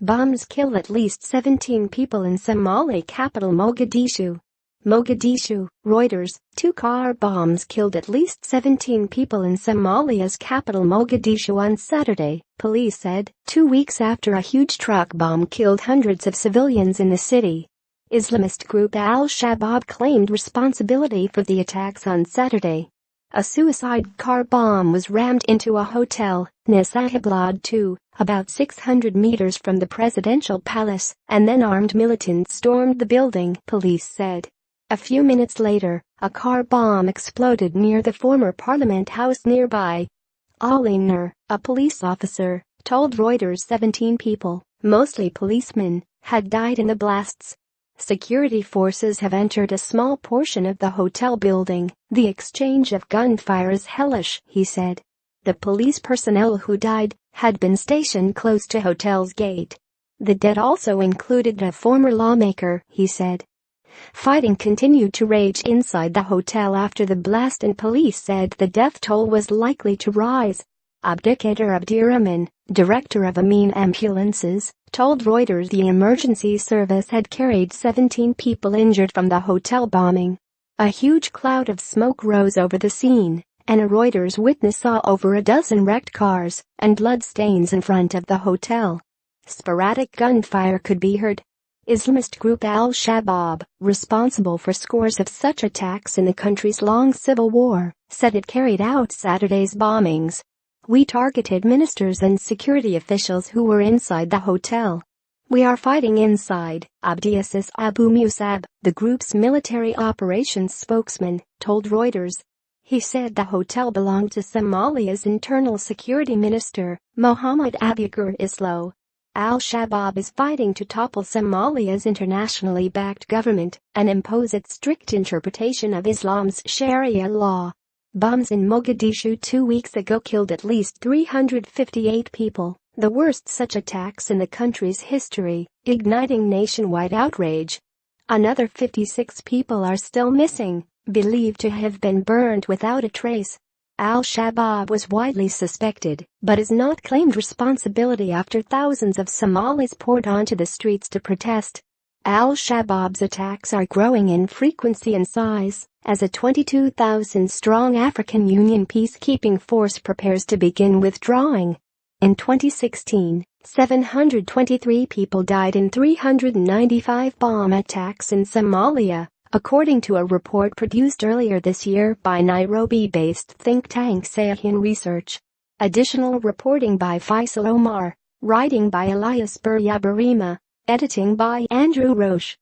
Bombs kill at least 17 people in Somali capital Mogadishu. Mogadishu, Reuters. 2 car bombs killed at least 17 people in Somalia's capital Mogadishu on Saturday, police said, 2 weeks after a huge truck bomb killed hundreds of civilians in the city. Islamist group Al-Shabaab claimed responsibility for the attacks on Saturday. A suicide car bomb was rammed into a hotel, Nasahablod Two, about 600 meters from the presidential palace, and then armed militants stormed the building, police said. A few minutes later, a car bomb exploded near the former parliament house nearby. Ali Nur, a police officer, told Reuters 17 people, mostly policemen, had died in the blasts. Security forces have entered a small portion of the hotel building. The exchange of gunfire is hellish, he said. The police personnel who died had been stationed close to hotel's gate. The dead also included a former lawmaker, he said. Fighting continued to rage inside the hotel after the blast, and police said the death toll was likely to rise. Abdikader Abdirahman, director of Amin Ambulances, told Reuters the emergency service had carried 17 people injured from the hotel bombing. A huge cloud of smoke rose over the scene, and a Reuters witness saw over a dozen wrecked cars and blood stains in front of the hotel. Sporadic gunfire could be heard. Islamist group Al-Shabaab, responsible for scores of such attacks in the country's long civil war, said it carried out Saturday's bombings. We targeted ministers and security officials who were inside the hotel. We are fighting inside, Abdiaziz Abu Musab, the group's military operations spokesman, told Reuters. He said the hotel belonged to Somalia's internal security minister, Mohammed Abubakar Islo. Al-Shabaab is fighting to topple Somalia's internationally backed government and impose its strict interpretation of Islam's Sharia law. Bombs in Mogadishu 2 weeks ago killed at least 358 people, the worst such attacks in the country's history, igniting nationwide outrage. Another 56 people are still missing, believed to have been burned without a trace. Al-Shabaab was widely suspected, but has not claimed responsibility after thousands of Somalis poured onto the streets to protest. Al-Shabaab's attacks are growing in frequency and size as a 22,000-strong African Union peacekeeping force prepares to begin withdrawing. In 2016, 723 people died in 395 bomb attacks in Somalia, according to a report produced earlier this year by Nairobi-based think tank Sahin Research. Additional reporting by Faisal Omar, writing by Elias Buryabarima, editing by Andrew Roche.